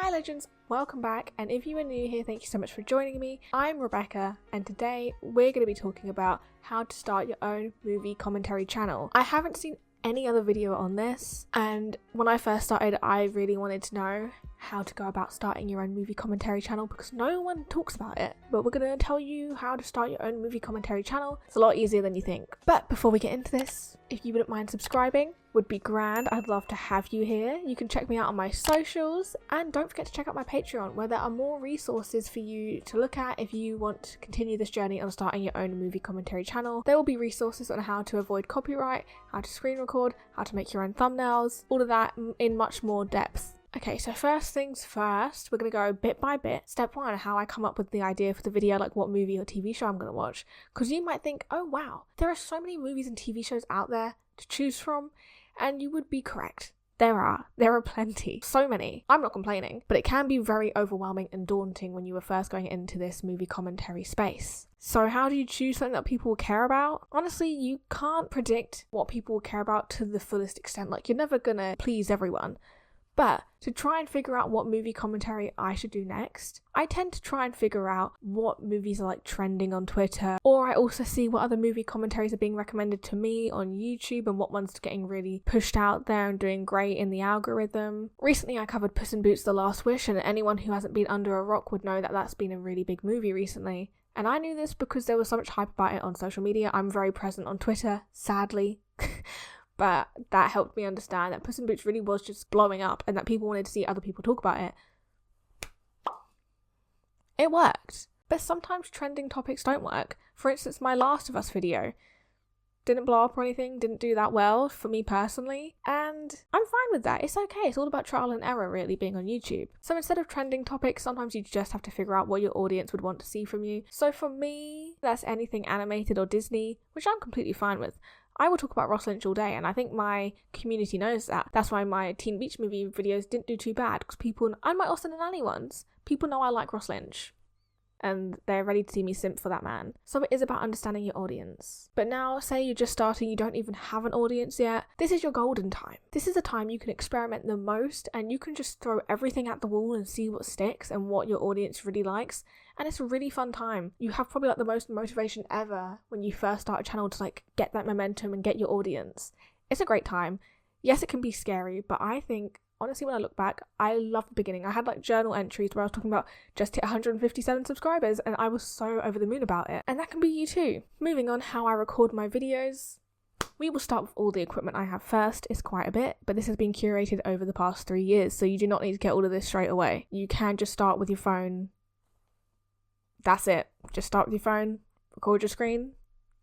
Hi legends, welcome back, and if you are new here, thank you so much for joining me. I'm Rebecca, and today we're going to be talking about how to start your own movie commentary channel. I haven't seen any other video on this, and when I first started I really wanted to know how to go about starting your own movie commentary channel because no one talks about it. But we're going to tell you how to start your own movie commentary channel. It's a lot easier than you think. But before we get into this, if you wouldn't mind subscribing, would be grand. I'd love to have you here. You can check me out on my socials, and don't forget to check out my Patreon where there are more resources for you to look at if you want to continue this journey on starting your own movie commentary channel. There will be resources on how to avoid copyright, how to screen record, how to make your own thumbnails, all of that in much more depth. Okay, so first things first, we're going to go bit by bit. Step one, how I come up with the idea for the video, like what movie or TV show I'm going to watch. Because you might think, oh wow, there are so many movies and TV shows out there to choose from. And you would be correct. There are plenty. So many. I'm not complaining, but it can be very overwhelming and daunting when you were first going into this movie commentary space. So how do you choose something that people will care about? Honestly, you can't predict what people will care about to the fullest extent. Like, you're never gonna please everyone. But to try and figure out what movie commentary I should do next, I tend to try and figure out what movies are like trending on Twitter, or I also see what other movie commentaries are being recommended to me on YouTube and what ones are getting really pushed out there and doing great in the algorithm. Recently I covered Puss in Boots: The Last Wish, and anyone who hasn't been under a rock would know that that's been a really big movie recently. And I knew this because there was so much hype about it on social media. I'm very present on Twitter, sadly. But that helped me understand that Puss in Boots really was just blowing up and that people wanted to see other people talk about it. It worked. But sometimes trending topics don't work. For instance, my Last of Us video didn't blow up or anything, didn't do that well for me personally. And I'm fine with that. It's okay. It's all about trial and error really being on YouTube. So instead of trending topics, sometimes you just have to figure out what your audience would want to see from you. So for me, that's anything animated or Disney, which I'm completely fine with. I will talk about Ross Lynch all day, and I think my community knows that. That's why my Teen Beach Movie videos didn't do too bad, because people, and my Austin and Annie ones, people know I like Ross Lynch, and they're ready to see me simp for that man. So it is about understanding your audience. But now, say you're just starting, you don't even have an audience yet, this is your golden time. This is the time you can experiment the most, and you can just throw everything at the wall and see what sticks and what your audience really likes. And it's a really fun time. You have probably like the most motivation ever when you first start a channel to like get that momentum and get your audience. It's a great time. Yes, it can be scary, but I think, honestly, when I look back, I love the beginning. I had like journal entries where I was talking about just hit 157 subscribers and I was so over the moon about it. And that can be you too. Moving on, how I record my videos. We will start with all the equipment I have first. It's quite a bit, but this has been curated over the past 3 years, so you do not need to get all of this straight away. You can just start with your phone. That's it. Just start with your phone, record your screen,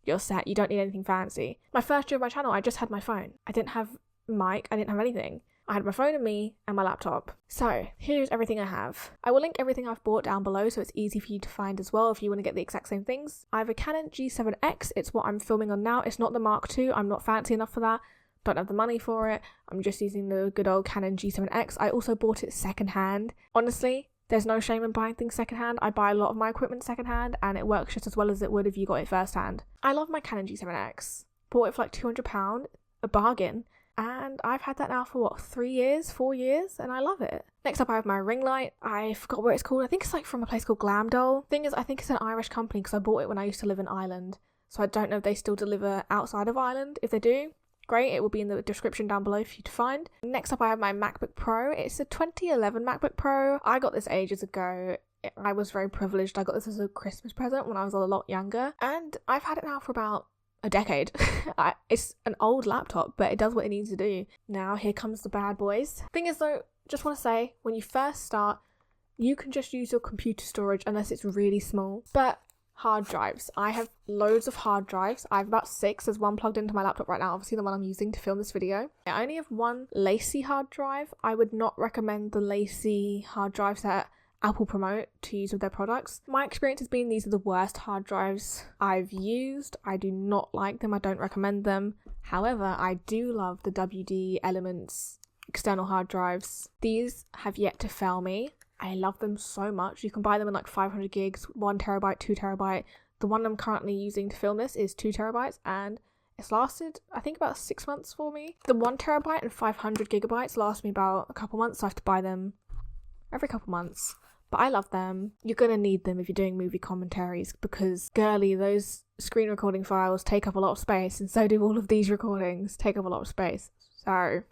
you're set. You don't need anything fancy. My first year of my channel, I just had my phone. I didn't have mic, I didn't have anything. I had my phone and me and my laptop. So here's everything I have. I will link everything I've bought down below so it's easy for you to find as well if you want to get the exact same things. I have a Canon G7X. It's what I'm filming on now. It's not the Mark II. I'm not fancy enough for that. Don't have the money for it. I'm just using the good old Canon G7X. I also bought it secondhand. Honestly, there's no shame in buying things secondhand. I buy a lot of my equipment secondhand and it works just as well as it would if you got it firsthand. I love my Canon G7X. Bought it for like £200, a bargain. And I've had that now for what, 4 years, and I love it. Next up I have my ring light. I forgot what it's called. I think it's like from a place called Glamdol. Thing is, I think it's an Irish company because I bought it when I used to live in Ireland. So I don't know if they still deliver outside of Ireland. If they do, great, it will be in the description down below for you to find. Next up I have my MacBook Pro. It's a 2011 MacBook Pro. I got this ages ago. I was very privileged. I got this as a Christmas present when I was a lot younger. And I've had it now for about a decade. It's an old laptop, but it does what it needs to do. Now here comes the bad boys. Thing is though, just want to say, when you first start, you can just use your computer storage unless it's really small. But hard drives. I have loads of hard drives. I have about 6. There's one plugged into my laptop right now, obviously the one I'm using to film this video. I only have one Lizzy hard drive. I would not recommend the Lizzy hard drives that Apple promote to use with their products. My experience has been these are the worst hard drives I've used. I do not like them. I don't recommend them. However, I do love the WD Elements external hard drives. These have yet to fail me. I love them so much. You can buy them in like 500 gigs, 1 terabyte, 2 terabyte. The one I'm currently using to film this is 2 terabytes and it's lasted, I think, about 6 months for me. The 1 terabyte and 500 gigabytes last me about a couple months, so I have to buy them every couple months. But I love them. You're going to need them if you're doing movie commentaries because, girly, those screen recording files take up a lot of space, and so do all of these recordings take up a lot of space. So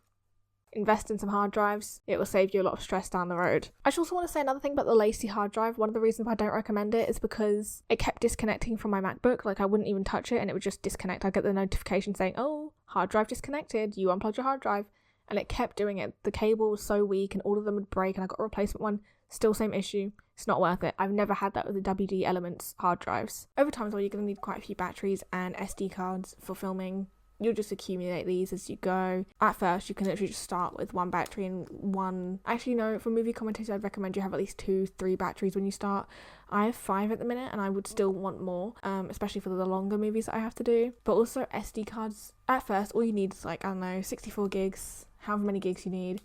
invest in some hard drives. It will save you a lot of stress down the road. I just also want to say another thing about the Lacey hard drive. One of the reasons why I don't recommend it is because it kept disconnecting from my MacBook. Like, I wouldn't even touch it and it would just disconnect. I'd get the notification saying, oh, hard drive disconnected, you unplugged your hard drive. And it kept doing it. The cable was so weak and all of them would break, and I got a replacement one. Still same issue. It's not worth it. I've never had that with the WD Elements hard drives. Over time as well, you're going to need quite a few batteries and SD cards for filming. You'll just accumulate these as you go. At first, you can literally just start with one battery and one... Actually, no, for movie commentators, I'd recommend you have at least 2-3 batteries when you start. I have 5 at the minute, and I would still want more, especially for the longer movies that I have to do. But also SD cards. At first, all you need is, like, I don't know, 64 gigs, however many gigs you need.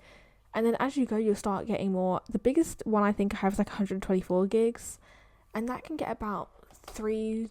And then as you go, you'll start getting more. The biggest one I think I have is like 124 gigs. And that can get about 3-4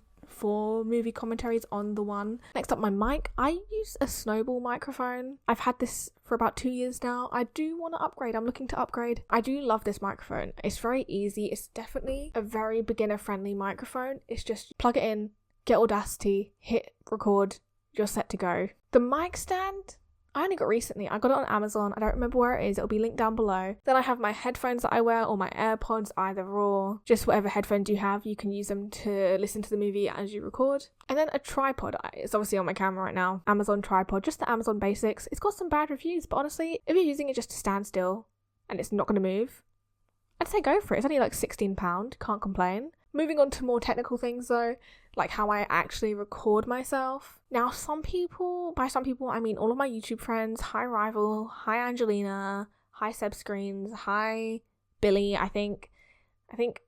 movie commentaries on the one. Next up, my mic. I use a Snowball microphone. I've had this for about 2 years now. I do want to upgrade. I'm looking to upgrade. I do love this microphone. It's very easy. It's definitely a very beginner-friendly microphone. It's just plug it in, get Audacity, hit record, you're set to go. The mic stand... I only got recently. I got it on Amazon. I don't remember where it is. It'll be linked down below. Then I have my headphones that I wear, or my AirPods, either or. Just whatever headphones you have, you can use them to listen to the movie as you record. And then a tripod. It's obviously on my camera right now. Amazon tripod, just the Amazon basics. It's got some bad reviews, but honestly, if you're using it just to stand still and it's not going to move, I'd say go for it. It's only like £16. Can't complain. Moving on to more technical things though, like how I actually record myself. Now, by some people, I mean all of my YouTube friends. Hi Rival, hi Angelina, hi Seb Screens, hi Billy, I think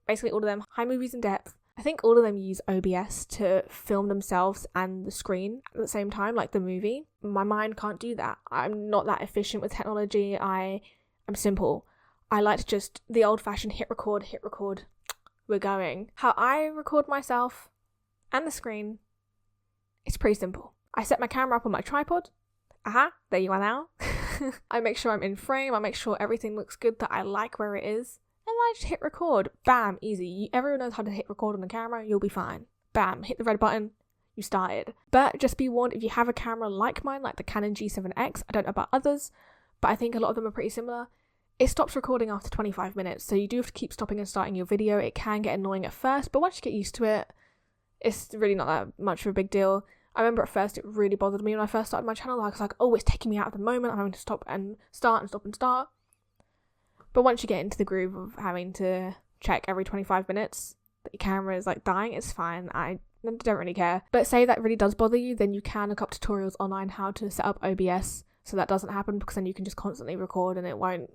basically all of them. Hi Movies in Depth. I think all of them use OBS to film themselves and the screen at the same time, like the movie. My mind can't do that. I'm not that efficient with technology. I'm simple. I like to just, the old-fashioned hit record, we're going. How I record myself and the screen, it's pretty simple. I set my camera up on my tripod. There you are now. I make sure I'm in frame. I make sure everything looks good, that I like where it is. And I just hit record. Bam, easy. Everyone knows how to hit record on the camera. You'll be fine. Bam, hit the red button. You started. But just be warned, if you have a camera like mine, like the Canon G7X, I don't know about others, but I think a lot of them are pretty similar. It stops recording after 25 minutes, so you do have to keep stopping and starting your video. It can get annoying at first, but once you get used to it, it's really not that much of a big deal. I remember at first it really bothered me when I first started my channel. I was like, oh, it's taking me out of the moment. I'm having to stop and start and stop and start. But once you get into the groove of having to check every 25 minutes that your camera is like dying, it's fine. I don't really care. But say that really does bother you, then you can look up tutorials online how to set up OBS so that doesn't happen, because then you can just constantly record and it won't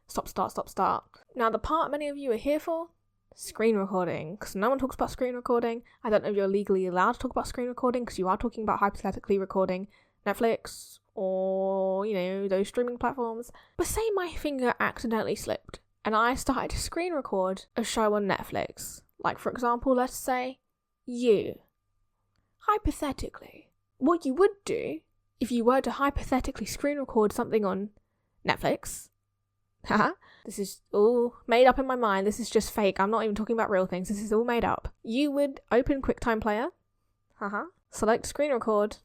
stop, start. Now, the part many of you are here for, screen recording, because no one talks about screen recording. I don't know if you're legally allowed to talk about screen recording, because you are talking about hypothetically recording Netflix or, you know, those streaming platforms. But say my finger accidentally slipped and I started to screen record a show on Netflix. Like, for example, let's say you. Hypothetically, what you would do if you were to hypothetically screen record something on Netflix, this is all made up in my mind. This is just fake. I'm not even talking about real things. This is all made up. You would open QuickTime Player. Select screen record.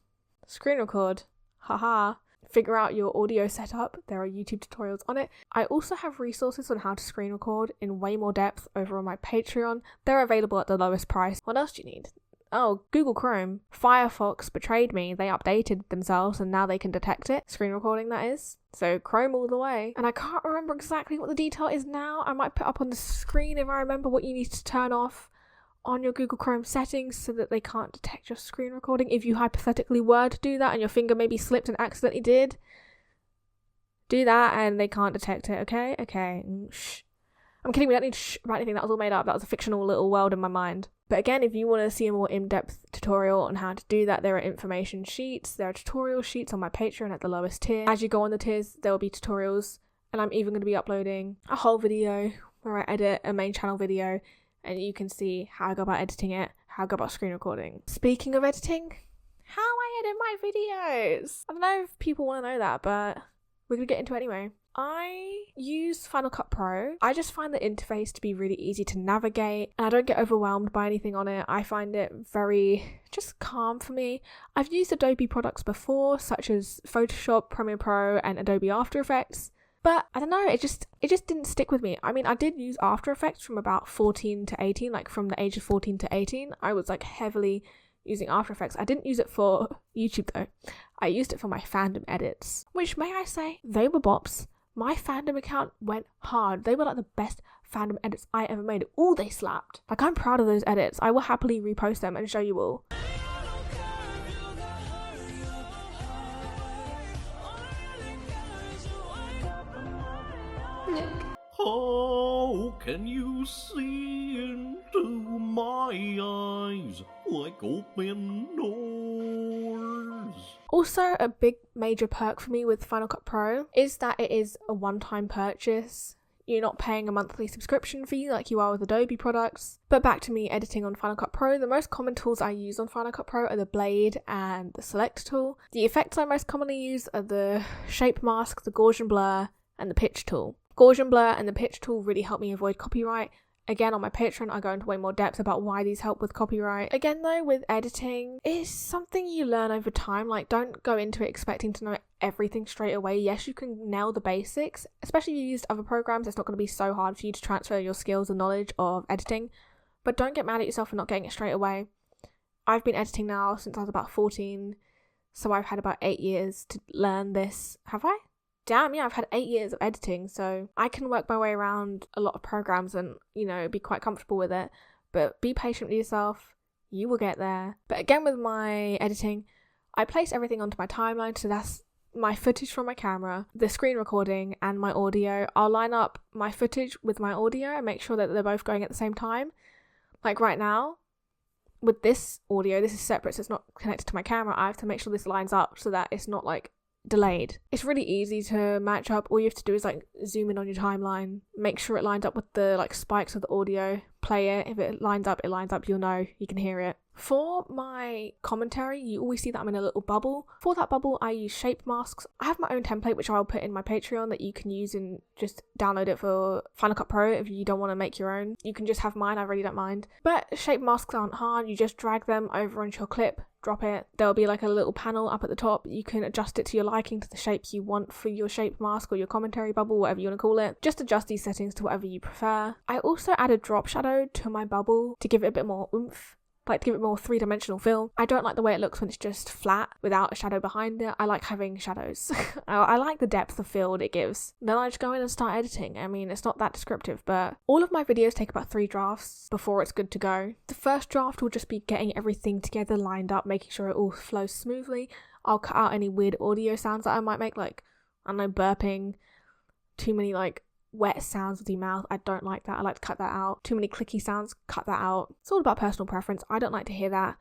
Figure out your audio setup. There are YouTube tutorials on it. I also have resources on how to screen record in way more depth over on my Patreon. They're available at the lowest price. What else do you need? Oh, Google Chrome. Firefox betrayed me. They updated themselves and now they can detect it. Screen recording, that is. So Chrome all the way. And I can't remember exactly what the detail is now. I might put up on the screen if I remember what you need to turn off on your Google Chrome settings so that they can't detect your screen recording. If you hypothetically were to do that and your finger maybe slipped and accidentally did, do that and they can't detect it, okay? Okay. Shh. I'm kidding, we don't need to shh about anything. That was all made up. That was a fictional little world in my mind. But again, if you want to see a more in-depth tutorial on how to do that, there are information sheets, there are tutorial sheets on my Patreon at the lowest tier. As you go on the tiers, there will be tutorials, and I'm even going to be uploading a whole video where I edit a main channel video, and you can see how I go about editing it, how I go about screen recording. Speaking of editing, how I edit my videos. I don't know if people want to know that, but we're going to get into it anyway. I use Final Cut Pro. I just find the interface to be really easy to navigate and I don't get overwhelmed by anything on it. I find it very just calm for me. I've used Adobe products before, such as Photoshop, Premiere Pro and Adobe After Effects. But I don't know, it just didn't stick with me. I mean, I did use After Effects from about 14 to 18, like from the age of 14 to 18. I was like heavily using After Effects. I didn't use it for YouTube though. I used it for my fandom edits, which may I say, they were bops. My fandom account went hard. They were like the best fandom edits I ever made. Ooh, they slapped. Like, I'm proud of those edits. I will happily repost them and show you all. How can you see into my eyes like open doors? Also, a big major perk for me with Final Cut Pro is that it is a one-time purchase. You're not paying a monthly subscription fee like you are with Adobe products. But back to me editing on Final Cut Pro, the most common tools I use on Final Cut Pro are the blade and the select tool. The effects I most commonly use are the shape mask, the Gaussian blur, and the pitch tool. Gaussian blur and the pitch tool really help me avoid copyright. Again, on my Patreon, I go into way more depth about why these help with copyright. Again though, with editing, it's something you learn over time. Like, don't go into it expecting to know everything straight away. Yes, you can nail the basics, especially if you used other programs. It's not going to be so hard for you to transfer your skills and knowledge of editing. But don't get mad at yourself for not getting it straight away. I've been editing now since I was about 14, so I've had about 8 years to learn this. Have I? Damn, yeah, I've had 8 years of editing, so I can work my way around a lot of programs and, you know, be quite comfortable with it. But be patient with yourself, you will get there. But again, with my editing, I place everything onto my timeline, so that's my footage from my camera, the screen recording, and my audio. I'll line up my footage with my audio and make sure that they're both going at the same time. Like right now, with this audio, this is separate, so it's not connected to my camera. I have to make sure this lines up so that it's not like delayed. It's really easy to match up. All you have to do is like zoom in on your timeline, make sure it lines up with the like spikes of the audio, play it. If it lines up, you'll know, you can hear it. For my commentary, you always see that I'm in a little bubble. For that bubble, I use shape masks. I have my own template which I'll put in my Patreon that you can use and just download it for Final Cut Pro if you don't want to make your own. You can just have mine, I really don't mind. But shape masks aren't hard. You just drag them over onto your clip, drop it. There'll be like a little panel up at the top. You can adjust it to your liking, to the shape you want for your shape mask or your commentary bubble, whatever you want to call it. Just adjust these settings to whatever you prefer. I also added drop shadow to my bubble to give it a bit more oomph, like to give it more three-dimensional feel. I don't like the way it looks when it's just flat without a shadow behind it. I like having shadows. I like the depth of field it gives. Then I just go in and start editing. I mean, it's not that descriptive, but all of my videos take about 3 drafts before it's good to go. The first draft will just be getting everything together, lined up, making sure it all flows smoothly. I'll cut out any weird audio sounds that I might make, like, I don't know, burping, too many like wet sounds with your mouth. I don't like that. I like to cut that out. Too many clicky sounds, cut that out. It's all about personal preference. I don't like to hear that,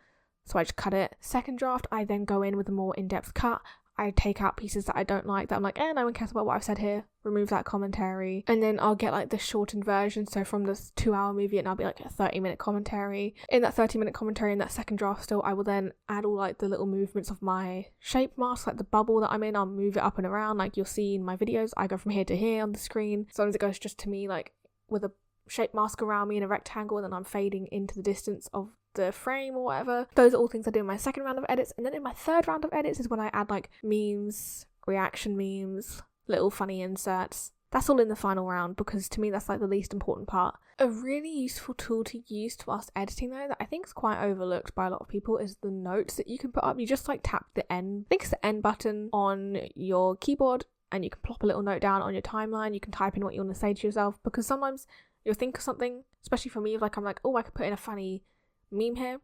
so I just cut it. Second draft, I then go in with a more in-depth cut. I take out pieces that I don't like, that I'm like, no one cares about what I've said here. Remove that commentary. And then I'll get like the shortened version. So from this 2-hour movie, and I'll be like a 30-minute commentary. In that 30-minute commentary, in that second draft still, I will then add all like the little movements of my shape mask, like the bubble that I'm in. I'll move it up and around like you'll see in my videos. I go from here to here on the screen. Sometimes it goes just to me like with a shape mask around me in a rectangle, and then I'm fading into the distance of the frame or whatever. Those are all things I do in my second round of edits. And then in my third round of edits is when I add like memes, reaction memes, little funny inserts. That's all in the final round, because to me that's like the least important part. A really useful tool to use whilst editing though, that I think is quite overlooked by a lot of people, is the notes that you can put up. You just like tap the N, I think it's the N button on your keyboard, and you can plop a little note down on your timeline. You can type in what you want to say to yourself, because sometimes you'll think of something, especially for me, like I'm like, oh, I could put in a funny meme here.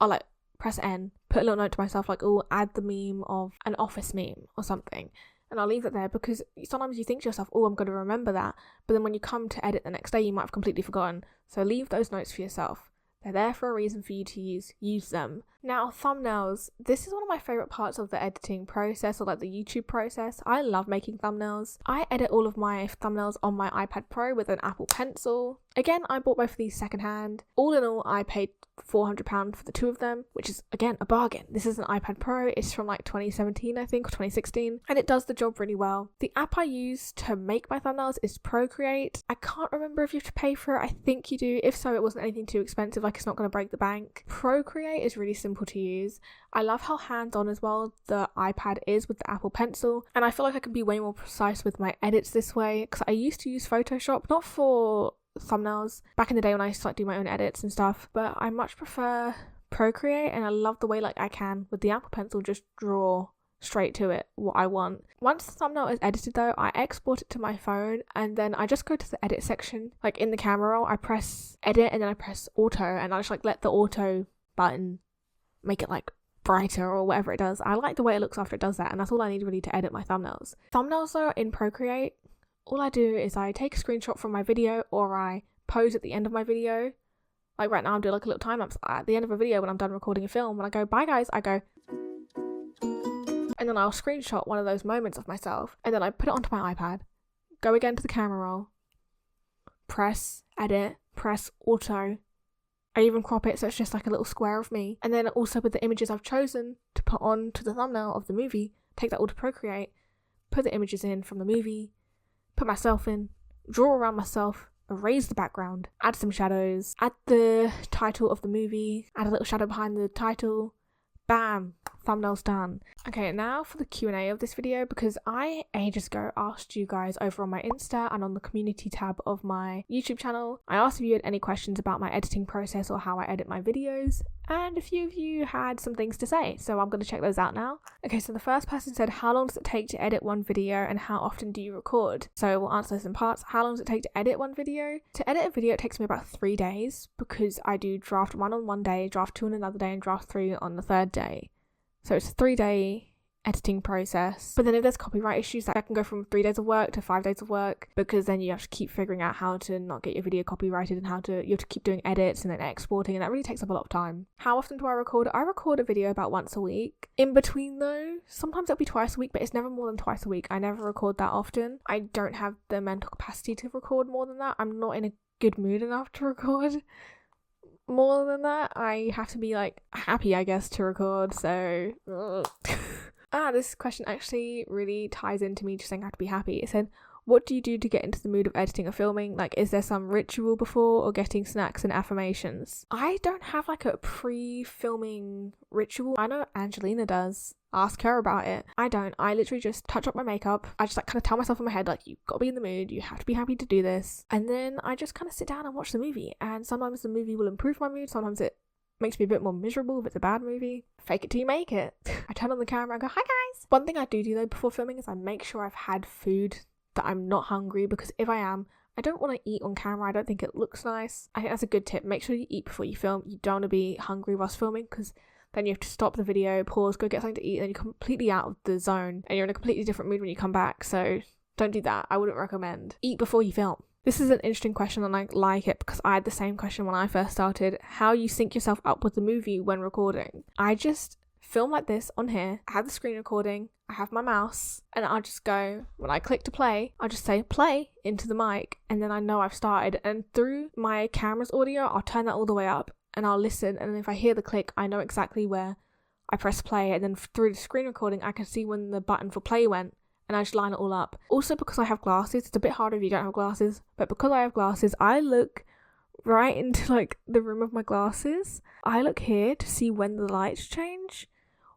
I'll like press N, put a little note to myself like, oh, add the meme of an office meme or something, and I'll leave it there, because sometimes you think to yourself, oh, I'm going to remember that, but then when you come to edit the next day you might have completely forgotten. So leave those notes for yourself. They're there for a reason for you to use them. Now, thumbnails. This is one of my favourite parts of the editing process, or like the YouTube process. I love making thumbnails. I edit all of my thumbnails on my iPad Pro with an Apple Pencil. Again, I bought both of these secondhand. All in all, I paid £400 for the two of them, which is, again, a bargain. This is an iPad Pro. It's from like 2017, I think, or 2016, and it does the job really well. The app I use to make my thumbnails is Procreate. I can't remember if you have to pay for it. I think you do. If so, it wasn't anything too expensive, like it's not going to break the bank. Procreate is really simple to use. I love how hands-on as well the iPad is with the Apple Pencil, and I feel like I can be way more precise with my edits this way, because I used to use Photoshop, not for thumbnails, back in the day when I used to like do my own edits and stuff, but I much prefer Procreate, and I love the way like I can with the Apple Pencil just draw straight to it what I want. Once the thumbnail is edited though, I export it to my phone, and then I just go to the edit section. Like in the camera roll, I press edit and then I press auto, and I just like let the auto button make it like brighter or whatever it does. I like the way it looks after it does that, and that's all I need really to edit my thumbnails. Thumbnails though, in Procreate, all I do is I take a screenshot from my video, or I pose at the end of my video. Like right now I'm doing like a little time lapse at the end of a video when I'm done recording a film. When I go, bye guys, I go, and then I'll screenshot one of those moments of myself, and then I put it onto my iPad, go again to the camera roll, press edit, press auto. I even crop it so it's just like a little square of me, and then also with the images I've chosen to put on to the thumbnail of the movie, take that all to Procreate, put the images in from the movie, put myself in, draw around myself, erase the background, add some shadows, add the title of the movie, add a little shadow behind the title, bam, thumbnail's done. Okay, now for the Q&A of this video, because I ages ago asked you guys over on my Insta and on the community tab of my YouTube channel. I asked if you had any questions about my editing process or how I edit my videos, and a few of you had some things to say, so I'm going to check those out now. Okay, so the first person said, how long does it take to edit one video and how often do you record? So we'll answer this in parts. How long does it take to edit one video? To edit a video, it takes me about 3 days, because I do draft 1 on one day, draft 2 on another day, and draft 3 on the third day. So it's a 3-day editing process. But then if there's copyright issues, that can go from 3 days of work to 5 days of work, because then you have to keep figuring out how to not get your video copyrighted, and you have to keep doing edits and then exporting, and that really takes up a lot of time. How often do I record? I record a video about once a week. In between though, sometimes it'll be twice a week, but it's never more than twice a week. I never record that often. I don't have the mental capacity to record more than that. I'm not in a good mood enough to record more than that. I have to be like happy, I guess, to record, so this question actually really ties into me just saying I have to be happy. It said, what do you do to get into the mood of editing or filming? Like, is there some ritual before, or getting snacks and affirmations? I don't have like a pre-filming ritual. I know Angelina does. Ask her about it. I don't. I literally just touch up my makeup. I just like kind of tell myself in my head, like, you've got to be in the mood, you have to be happy to do this. And then I just kind of sit down and watch the movie. And sometimes the movie will improve my mood. Sometimes it makes me a bit more miserable if it's a bad movie. Fake it till you make it. I turn on the camera and go, hi guys. One thing I do though before filming is I make sure I've had food, that I'm not hungry, because if I am, I don't want to eat on camera. I don't think it looks nice. I think that's a good tip. Make sure you eat before you film. You don't want to be hungry whilst filming, because then you have to stop the video, pause, go get something to eat, and you're completely out of the zone, and you're in a completely different mood when you come back. So don't do that. I wouldn't recommend. Eat before you film. This is an interesting question, and I like it because I had the same question when I first started. How you sync yourself up with the movie when recording. I just film like this on here. I have the screen recording, I have my mouse, and I'll just go, when I click to play, I'll just say play into the mic, and then I know I've started. And through my camera's audio, I'll turn that all the way up and I'll listen, and if I hear the click, I know exactly where I press play, and then through the screen recording I can see when the button for play went, and I just line it all up. Also, because I have glasses, it's a bit harder if you don't have glasses, but because I have glasses, I look right into like the rim of my glasses. I look here to see when the lights change,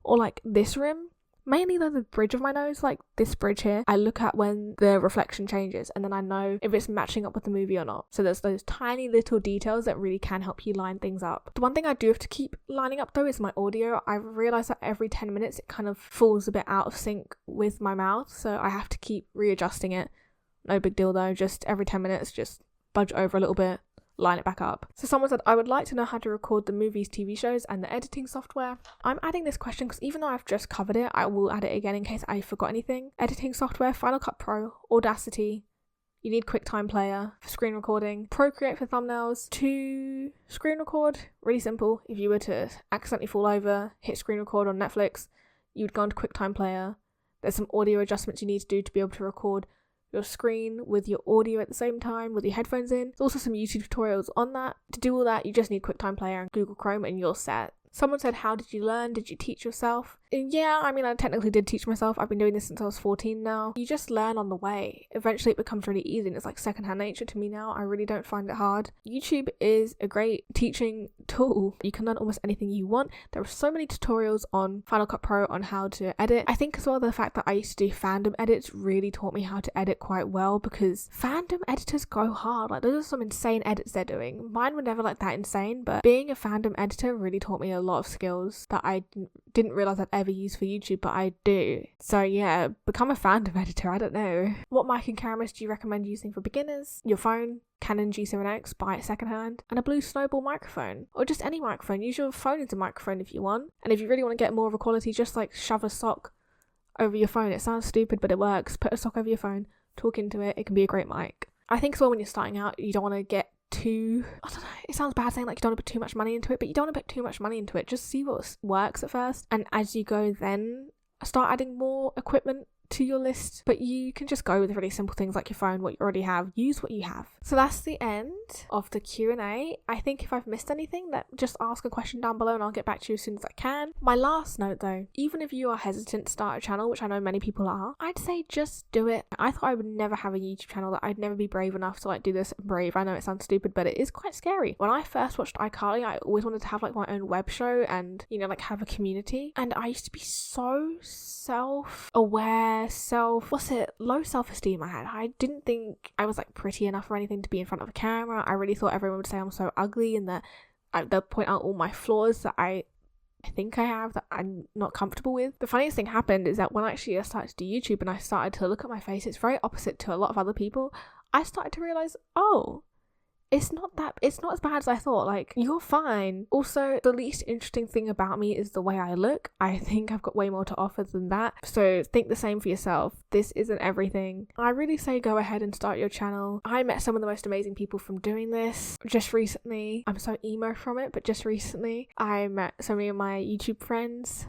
or like this rim, mainly though the bridge of my nose, like this bridge here. I look at when the reflection changes, and then I know if it's matching up with the movie or not. So there's those tiny little details that really can help you line things up. The one thing I do have to keep lining up though is my audio. I realise that every 10 minutes it kind of falls a bit out of sync with my mouth, so I have to keep readjusting it. No big deal though, just every 10 minutes just budge over a little bit, line it back up. So someone said, I would like to know how to record the movies, TV shows, and the editing software. I'm adding this question because even though I've just covered it, I will add it again in case I forgot anything. Editing software, Final Cut Pro, Audacity, You need QuickTime Player for screen recording, Procreate for thumbnails. To screen record, really simple. If you were to accidentally fall over, hit screen record on Netflix, you would go into QuickTime Player. There's some audio adjustments you need to do to be able to record your screen with your audio at the same time with your headphones in. There's also some YouTube tutorials on that. To do all that, you just need QuickTime Player and Google Chrome and you're set. Someone said, how did you learn? Did you teach yourself? Yeah, I mean, I technically did teach myself. I've been doing this since I was 14 now. You just learn on the way. Eventually it becomes really easy and it's like secondhand nature to me now. I really don't find it hard. YouTube is a great teaching tool. You can learn almost anything you want. There are so many tutorials on Final Cut Pro on how to edit. I think as well the fact that I used to do fandom edits really taught me how to edit quite well, because fandom editors go hard. Like, those are some insane edits they're doing. Mine were never like that insane, but being a fandom editor really taught me a lot of skills that I didn't realize I'd ever use for YouTube, but I do. So yeah, become a fandom editor. I don't know. What mic and cameras do you recommend using for beginners? Your phone, Canon G7X, buy it secondhand, and a blue snowball microphone, or just any microphone. Use your phone as a microphone if you want, and if you really want to get more of a quality, just like shove a sock over your phone. It sounds stupid, but it works. Put a sock over your phone, talk into it. It can be a great mic. I think as well, when you're starting out, you don't want to get too, I don't know, it sounds bad saying like you don't want to put too much money into it, but you don't want to put too much money into it. Just see what works at first, and as you go then start adding more equipment to your list. But you can just go with really simple things like your phone, what you already have. Use what you have. So that's the end of the Q&A. I think if I've missed anything, just ask a question down below and I'll get back to you as soon as I can. My last note though, even if you are hesitant to start a channel, which I know many people are, I'd say just do it. I thought I would never have a YouTube channel, that I'd never be brave enough to like do this. Brave, I know it sounds stupid, but it is quite scary. When I first watched iCarly, I always wanted to have like my own web show and, you know, like have a community, and I used to be so self-aware, low self-esteem I had. I didn't think I was like pretty enough or anything to be in front of a camera. I really thought everyone would say I'm so ugly, and that they'll point out all my flaws that I think I have that I'm not comfortable with. The funniest thing happened is that when I started to do YouTube and I started to look at my face, it's very opposite to a lot of other people. I started to realize, oh, it's not as bad as I thought. Like, you're fine. Also, the least interesting thing about me is the way I look. I think I've got way more to offer than that. So think the same for yourself. This isn't everything. I really say go ahead and start your channel. I met some of the most amazing people from doing this. Just recently, I'm so emo from it, but just recently, I met so many of my YouTube friends,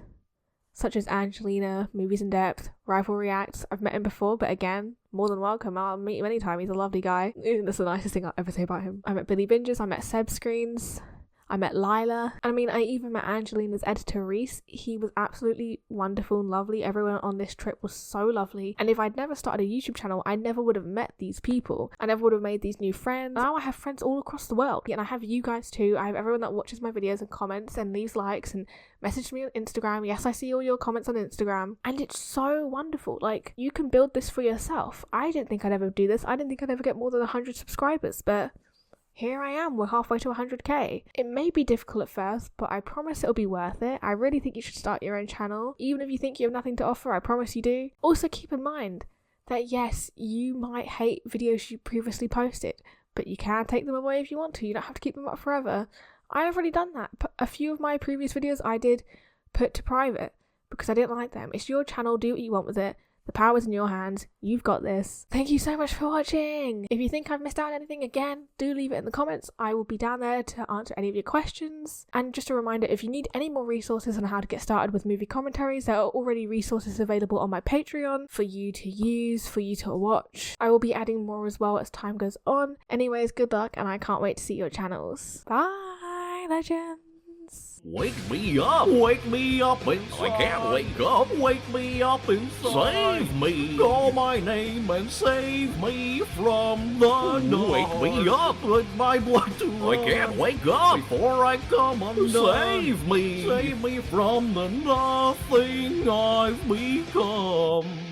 such as Angelina, Movies in Depth, Rival Reacts. I've met him before, but again, more than welcome. I'll meet him anytime. He's a lovely guy. That's the nicest thing I'll ever say about him. I met Billy Binges, I met Seb Screens, I met Lila. I mean, I even met Angelina's editor, Reeze. He was absolutely wonderful and lovely. Everyone on this trip was so lovely. And if I'd never started a YouTube channel, I never would have met these people. I never would have made these new friends. Now I have friends all across the world. And I have you guys too. I have everyone that watches my videos and comments and leaves likes and messages me on Instagram. Yes, I see all your comments on Instagram. And it's so wonderful. Like, you can build this for yourself. I didn't think I'd ever do this. I didn't think I'd ever get more than 100 subscribers, but here I am, we're halfway to 100k. It may be difficult at first, but I promise it'll be worth it. I really think you should start your own channel. Even if you think you have nothing to offer, I promise you do. Also keep in mind that yes, you might hate videos you previously posted, but you can take them away if you want to. You don't have to keep them up forever. I have already done that. A few of my previous videos I did put to private because I didn't like them. It's your channel, do what you want with it. The power's in your hands. You've got this. Thank you so much for watching. If you think I've missed out on anything, again, do leave it in the comments. I will be down there to answer any of your questions. And just a reminder, if you need any more resources on how to get started with movie commentaries, there are already resources available on my Patreon for you to use, for you to watch. I will be adding more as well as time goes on. Anyways, good luck, and I can't wait to see your channels. Bye, legends. Wake me up inside. I can't wake up. Wake me up inside. Save me. Call my name and save me from the dark. Wake me up with my blood to run. I can't wake up before I come undone. Save me. Save me from the nothing I've become.